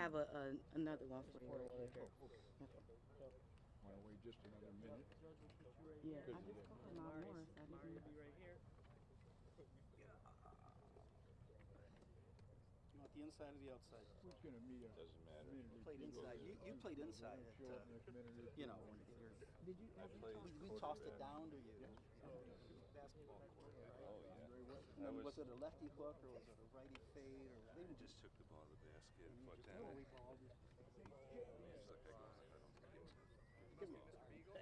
have another one for you. Right here. Okay. Want to wait just another minute? Yeah, I Because just called Mom Morris. I didn't. You want the inside or the outside? We're just going to meet a Doesn't matter. minute or Played two. inside. You played inside at, Show up next minute or two. you know, when you're, Did you? I played we tossed it down to you. Basketball court, right? Oh, yeah. And then was it a lefty hook or was it a righty fade or I just took the ball to the basket and put down. balled? Just look, I go, I don't think it's Give me Mr. Beagle.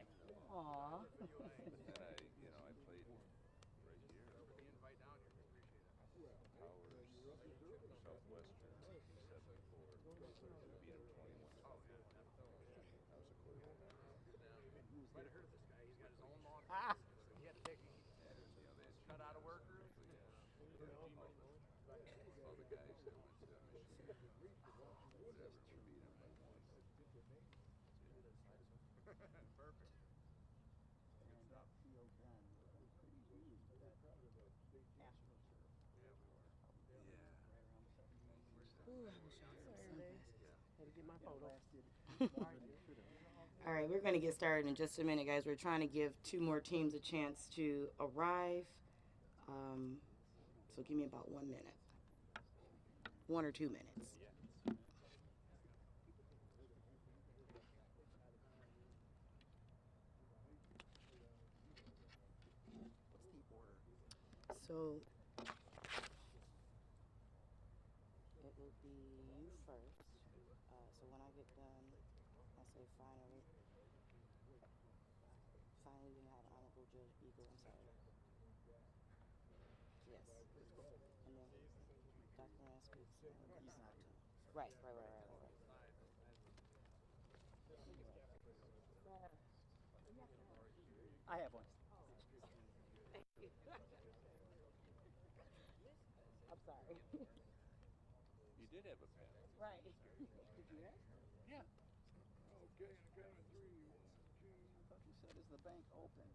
Aw. And I played right here. Powers, Southwestern, 74. We beat him 21-20. I was a quarterback. Might have heard of this guy. He's got his own lawn. He had to take cut out of workers. All the guys that went to Michigan, whatever, we beat them by one. Perfect. And that field then was pretty huge. That AstroTurf. Yeah. Right around 70. Ooh, I wish I had some sunglasses. Had to get my photo. All right, we're going to get started in just a minute, guys. We're trying to give two more teams a chance to arrive. So give me about 1 minute. 1 or 2 minutes. Yeah. What's the order? So it will be you first. So when I get done, I'll say finally. Finally, we have Honorable Judge Beagle. I'm sorry. Yes. And then Dr. Rand speaks. He's not here. Right. I have one. Thank you. I'm sorry. You did have a pen. Right. Did you ask? Yeah. Okay, and a count of three. 1, 2. I thought you said, is the bank open?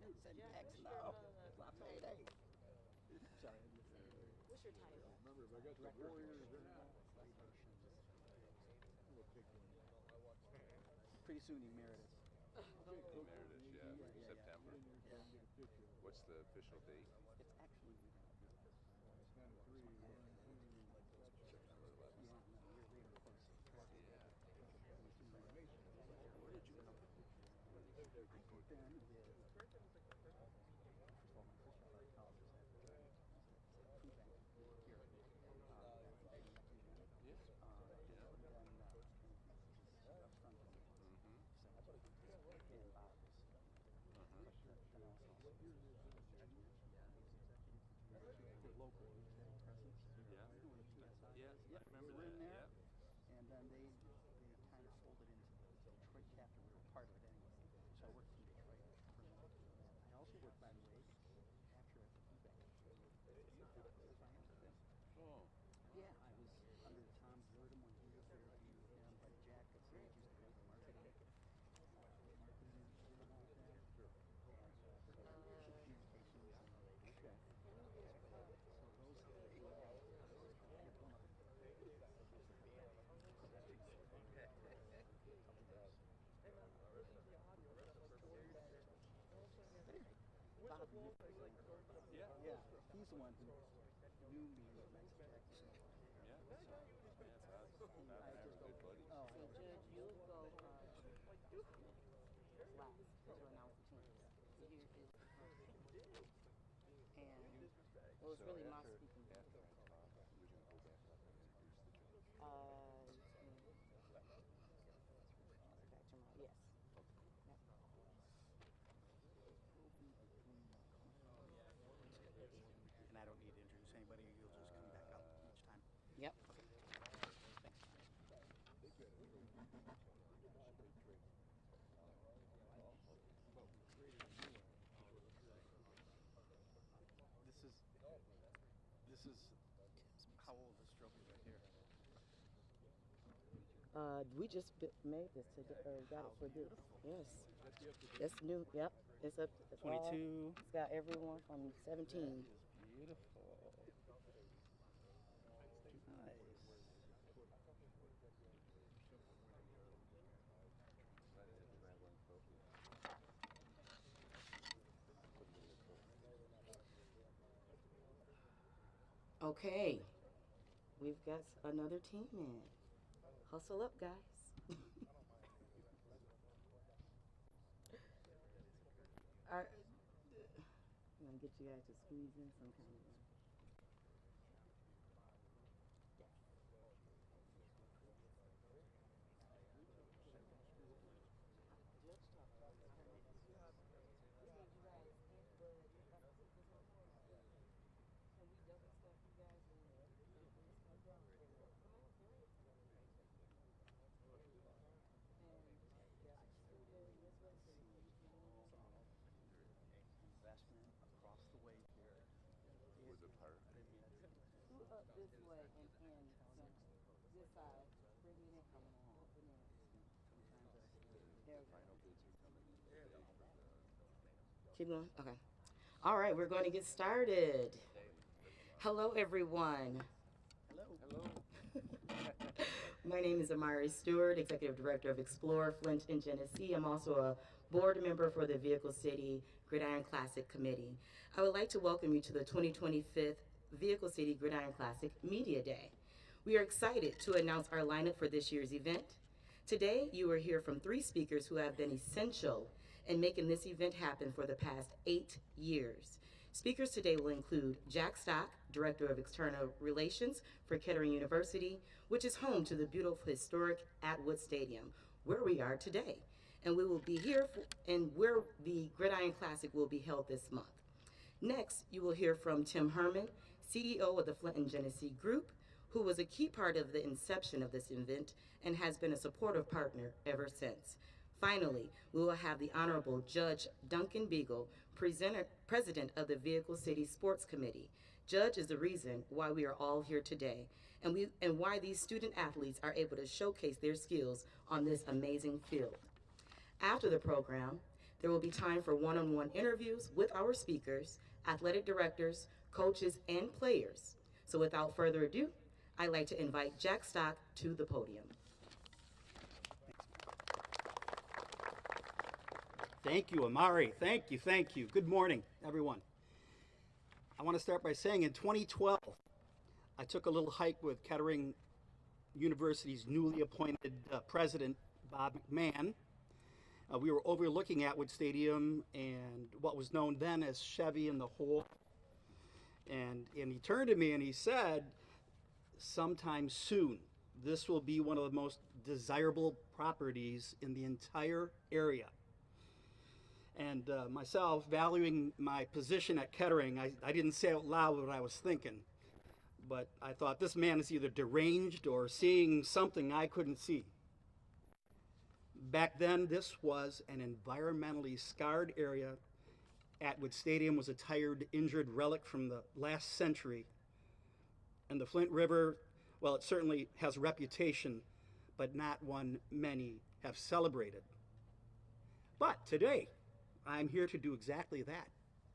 You said X no. It's not payday. Sorry. What's your title? Remember, if I got the Warriors in we'll pick one. Pretty soon emeritus. Emeritus, yeah. September. Yeah. What's the official date? It's actually, Count of three. 1, 2. September 11th. yeah, no, you're later close. Yeah. Where did you go? I think then first of all, my first job out of college was at food bank here. Yeah. Local presence. Yeah. Yeah, I remember we were in that, there, yeah. and then they kind of folded into the Detroit chapter. We were part of it anyway. So I worked in Detroit for a minute. I also worked, by the way, after at the food bank. Oh. Yeah, I was under Tom Gordon when he was there. He was down by Jack at Sage, used to have the marketing. Communications. Okay. So those Yeah. yeah, he's the one who knew me as Max Jackson. Yeah. Bob and I were good buddies. Oh, So, Judge, you'll go last because you announce the teams. So here is the first. And well, it's really my speaking. After I talk, we're going to go back up and introduce the judge. Back tomorrow. Yes. Yep. And I don't need to introduce anybody. You'll just come back up each time. Yep. Thanks. This is how old this trophy right here? We just made this today, or got it for this. Beautiful. Yes. That's new. Yep. It's up. It's 22. It's got everyone from 17. That is beautiful. Nice. Okay, we've got another team in. Hustle up, guys. Are, I'm gonna get you guys to squeeze in some kind of way. Investment across the way here. With the park. I didn't mean it. Scoot up this way and in this side. Bring it in. Come on, open in. Sometimes I There we go. Final bids are coming in today for the Keep going. Okay. All right, we're going to get started. Hello, everyone. hello. Hello. My name is Amari Stewart, Executive Director of Explore Flint in Genesee. I'm also a board member for the Vehicle City Gridiron Classic Committee. I would like to welcome you to the 2025 Vehicle City Gridiron Classic Media Day. We are excited to announce our lineup for this year's event. Today, you will hear from 3 speakers who have been essential in making this event happen for the past 8 years. Speakers today will include Jack Stock, Director of External Relations for Kettering University, which is home to the beautiful historic Atwood Stadium, where we are today. And we will be here and where the Gridiron Classic will be held this month. Next, you will hear from Tim Herman, CEO of the Flint Genesee Group, who was a key part of the inception of this event and has been a supportive partner ever since. Finally, we will have the Honorable Judge Duncan Beagle, President of the Vehicle City Sports Committee. Judge is the reason why we are all here today and why these student athletes are able to showcase their skills on this amazing field. After the program, there will be time for one-on-one interviews with our speakers, athletic directors, coaches, and players. So without further ado, I'd like to invite Jack Stock to the podium. Thank you, Amari. Thank you, thank you. Good morning, everyone. I want to start by saying in 2012, I took a little hike with Kettering University's newly appointed president, Bob McMahon. We were overlooking Atwood Stadium and what was known then as Chevy in the Hole. And he turned to me and he said, sometime soon, this will be one of the most desirable properties in the entire area. And myself, valuing my position at Kettering, I didn't say out loud what I was thinking. But I thought, this man is either deranged or seeing something I couldn't see. Back then, this was an environmentally scarred area. Atwood Stadium was a tired, injured relic from the last century. And the Flint River, well, it certainly has a reputation, but not one many have celebrated. But today, I'm here to do exactly that.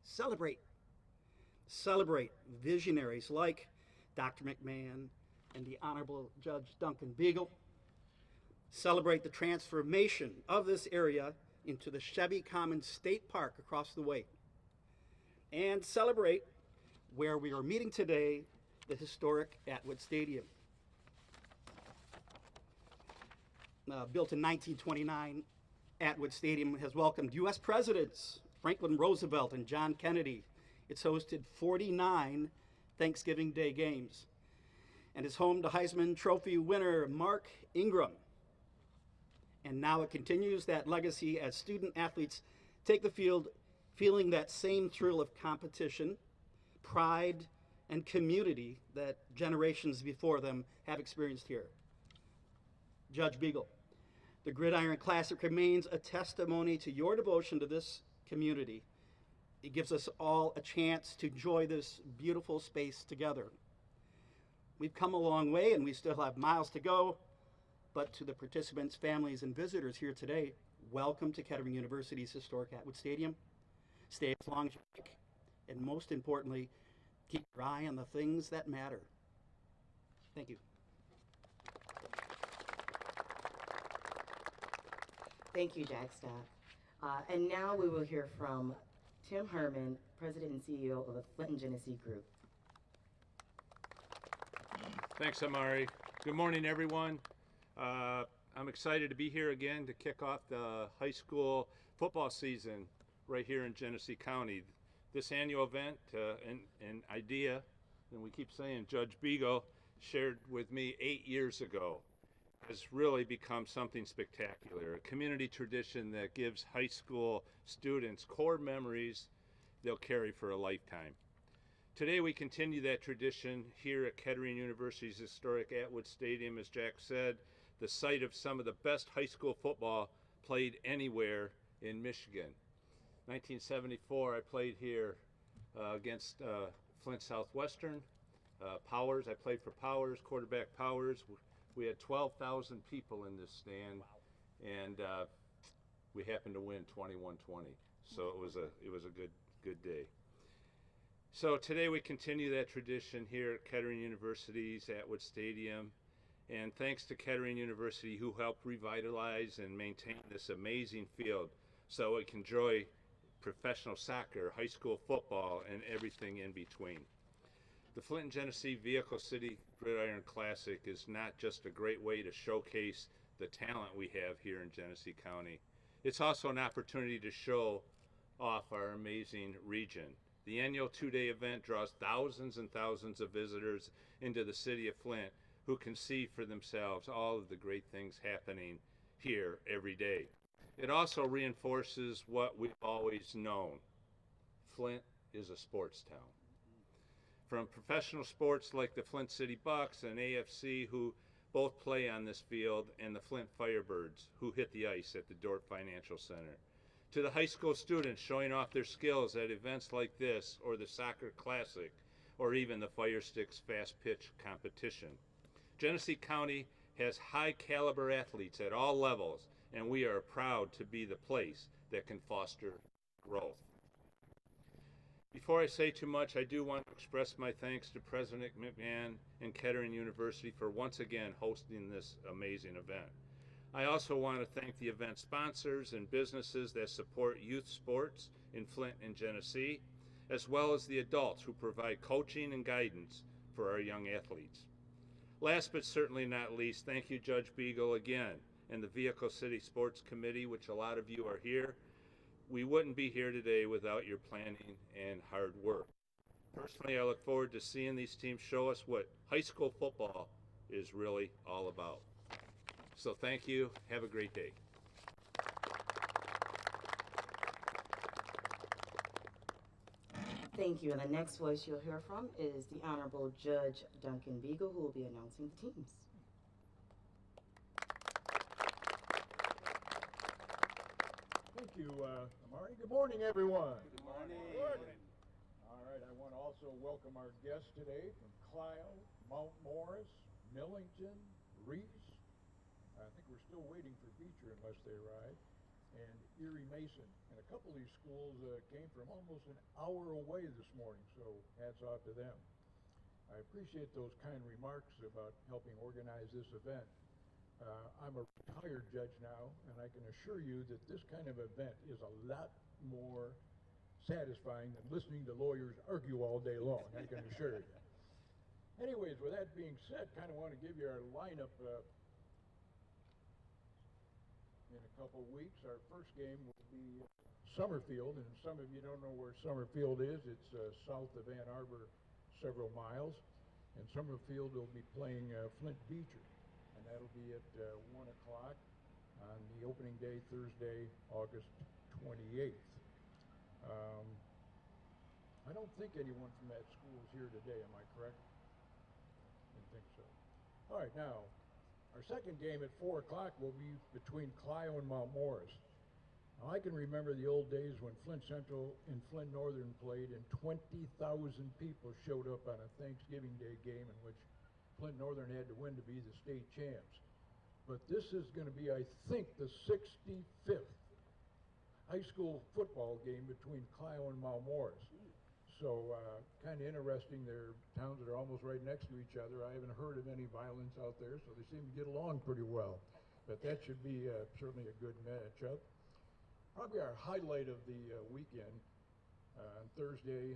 Celebrate. Celebrate visionaries like Dr. McMahon and the Honorable Judge Duncan Beagle. Celebrate the transformation of this area into the Chevy Commons State Park across the way. And celebrate where we are meeting today, the historic Atwood Stadium. Built in 1929, Atwood Stadium has welcomed U.S. Presidents Franklin Roosevelt and John Kennedy. It's hosted 49 Thanksgiving Day games and is home to Heisman Trophy winner Mark Ingram. And now it continues that legacy as student athletes take the field feeling that same thrill of competition, pride, and community that generations before them have experienced here. Judge Beagle, the Gridiron Classic remains a testimony to your devotion to this community. It gives us all a chance to enjoy this beautiful space together. We've come a long way and we still have miles to go, but to the participants, families, and visitors here today, welcome to Kettering University's historic Atwood Stadium. Stay as long as you like, and most importantly, keep your eye on the things that matter. Thank you. Thank you, Jack Stock. And now we will hear from Tim Herman, President and CEO of the Flint Genesee Group. Thanks, Amari. Good morning, everyone. I'm excited to be here again to kick off the high school football season right here in Genesee County. This annual event, an idea, and we keep saying Judge Beagle shared with me 8 years ago, has really become something spectacular. A community tradition that gives high school students core memories they'll carry for a lifetime. Today we continue that tradition here at Kettering University's historic Atwood Stadium, as Jack said, the site of some of the best high school football played anywhere in Michigan. 1974, I played here against Flint Southwestern. Powers, I played for Powers, quarterback Powers. We had 12,000 people in this stand, and we happened to win 21-20. So it was a good day. So today we continue that tradition here at Kettering University's Atwood Stadium, and thanks to Kettering University who helped revitalize and maintain this amazing field so we can enjoy professional soccer, high school football, and everything in between. The Flint Genesee Vehicle City Gridiron Classic is not just a great way to showcase the talent we have here in Genesee County. It's also an opportunity to show off our amazing region. The annual two-day event draws thousands and thousands of visitors into the city of Flint who can see for themselves all of the great things happening here every day. It also reinforces what we've always known. Flint is a sports town. From professional sports like the Flint City Bucks and AFC, who both play on this field, and the Flint Firebirds, who hit the ice at the Dorp Financial Center, to the high school students showing off their skills at events like this, or the Soccer Classic, or even the Fire Sticks Fast Pitch Competition. Genesee County has high caliber athletes at all levels, and we are proud to be the place that can foster growth. Before I say too much, I do want to express my thanks to President McMahon and Kettering University for once again hosting this amazing event. I also want to thank the event sponsors and businesses that support youth sports in Flint and Genesee, as well as the adults who provide coaching and guidance for our young athletes. Last but certainly not least, thank you, Judge Beagle, again, and the Vehicle City Sports Committee, which a lot of you are here. We wouldn't be here today without your planning and hard work. Personally, I look forward to seeing these teams show us what high school football is really all about. So thank you. Have a great day. Thank you. And the next voice you'll hear from is the Honorable Judge Duncan Beagle, who will be announcing the teams. Thank you, Amari. Good morning, everyone. Good morning. All right, I want to also welcome our guests today from Clio, Mount Morris, Millington, Reese. I think we're still waiting for Beecher unless they arrive, and Erie Mason. And a couple of these schools came from almost an hour away this morning, so hats off to them. I appreciate those kind remarks about helping organize this event. I'm a retired judge now, and I can assure you that this kind of event is a lot more satisfying than listening to lawyers argue all day long, I can assure you. Anyways, with that being said, kind of want to give you our lineup in a couple of weeks. Our first game will be Summerfield, and some of you don't know where Summerfield is. It's south of Ann Arbor several miles, and Summerfield will be playing Flint Beecher, and that'll be at 1 o'clock on the opening day, Thursday, August 28th. I don't think anyone from that school is here today, am I correct? Didn't think so. All right, now, our second game at 4 o'clock will be between Clio and Mount Morris. Now, I can remember the old days when Flint Central and Flint Northern played, and 20,000 people showed up on a Thanksgiving Day game in which Flint Northern had to win to be the state champs. But this is going to be, I think, the 65th high school football game between Clio and Mount Morris. So kind of interesting. They're towns that are almost right next to each other. I haven't heard of any violence out there, so they seem to get along pretty well. But that should be certainly a good matchup. Probably our highlight of the weekend on Thursday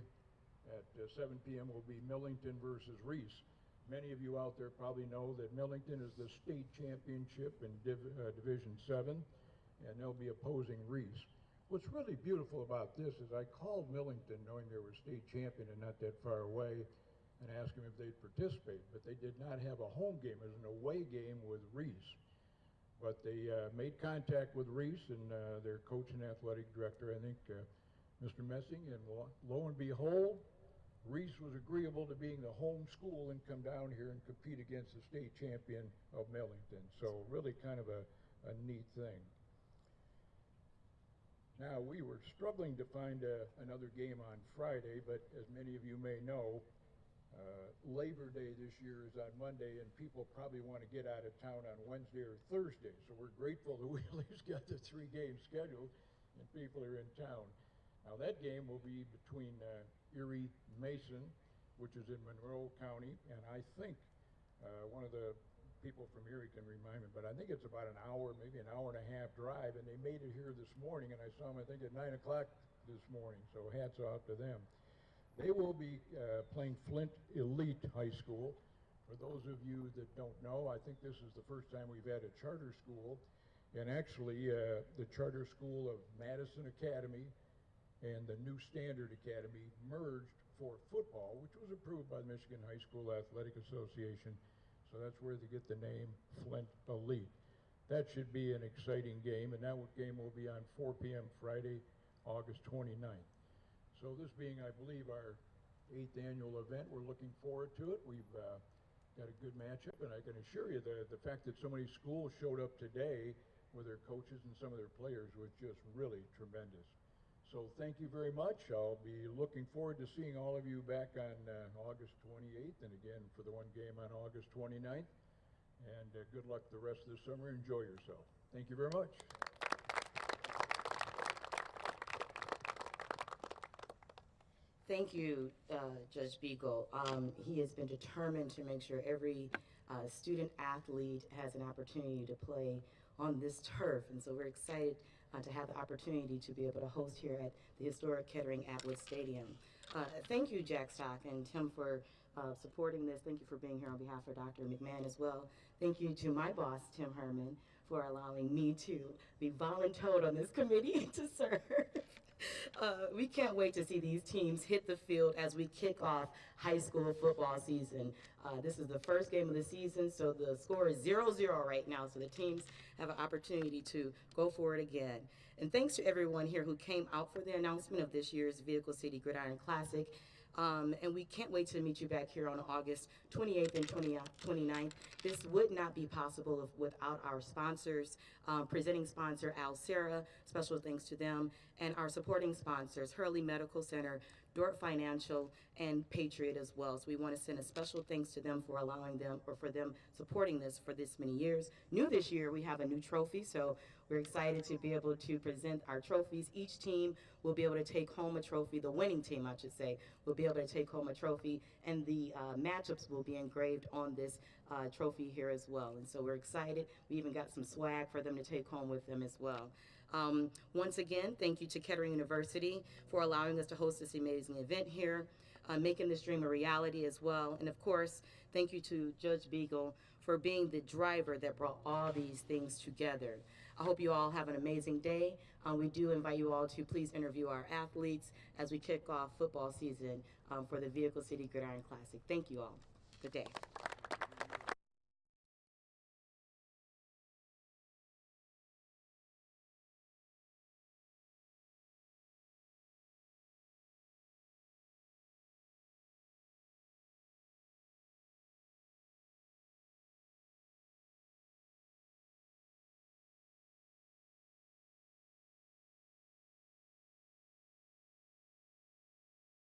at 7 p.m. will be Millington versus Reese. Many of you out there probably know that Millington is the state championship in Division 7, and they'll be opposing Reese. What's really beautiful about this is I called Millington knowing they were state champion and not that far away and asked them if they'd participate, but they did not have a home game. It was an away game with Reese. But they made contact with Reese and their coach and athletic director, I think Mr. Messing, and lo and behold, Reese was agreeable to being the home school and come down here and compete against the state champion of Millington. So really kind of a neat thing. Now, we were struggling to find another game on Friday, but as many of you may know, Labor Day this year is on Monday, and people probably want to get out of town on Wednesday or Thursday. So we're grateful that we at least got the 3 games scheduled, and people are in town. Now, that game will be between Erie Mason, which is in Monroe County, and I think one of the people from Erie can remind me, but I think it's about an hour, maybe an hour and a half drive, and they made it here this morning, and I saw them, I think, at 9 o'clock this morning, so hats off to them. They will be playing Flint Elite High School. For those of you that don't know, I think this is the first time we've had a charter school, and actually the charter school of Madison Academy and the New Standard Academy merged for football, which was approved by the Michigan High School Athletic Association. So that's where they get the name Flint Elite. That should be an exciting game, and that game will be on 4 p.m. Friday, August 29th. So this being, I believe, our 8th annual event, we're looking forward to it. We've got a good matchup, and I can assure you that the fact that so many schools showed up today with their coaches and some of their players was just really tremendous. So thank you very much. I'll be looking forward to seeing all of you back on August 28th, and again for the one game on August 29th. And good luck the rest of the summer. Enjoy yourself. Thank you very much. Thank you, Judge Beagle. He has been determined to make sure every student athlete has an opportunity to play on this turf, and so we're excited to have the opportunity to be able to host here at the historic Kettering Atwood Stadium. Thank you, Jack Stock and Tim, for supporting this. Thank you for being here on behalf of Dr. McMahon as well. Thank you to my boss, Tim Herman, for allowing me to be voluntold on this committee to serve. We can't wait to see these teams hit the field as we kick off high school football season. This is the first game of the season, so the score is 0-0 right now, so the teams have an opportunity to go for it again. And thanks to everyone here who came out for the announcement of this year's Vehicle City Gridiron Classic. And we can't wait to meet you back here on August 28th and 29th. This would not be possible without our sponsors. Presenting sponsor Al Serra, special thanks to them, and our supporting sponsors, Hurley Medical Center, Dort Financial, and Patriot as well. So we want to send a special thanks to them for allowing them, or for them supporting this for this many years. New this year, we have a new trophy, so we're excited to be able to present our trophies. Each team will be able to take home a trophy, the winning team, I should say, will be able to take home a trophy, and the matchups will be engraved on this trophy here as well. And so we're excited. We even got some swag for them to take home with them as well. Once again, thank you to Kettering University for allowing us to host this amazing event here, making this dream a reality as well. And of course, thank you to Judge Beagle for being the driver that brought all these things together. I hope you all have an amazing day. We do invite you all to please interview our athletes as we kick off football season for the Vehicle City Gridiron Classic. Thank you all. Good day.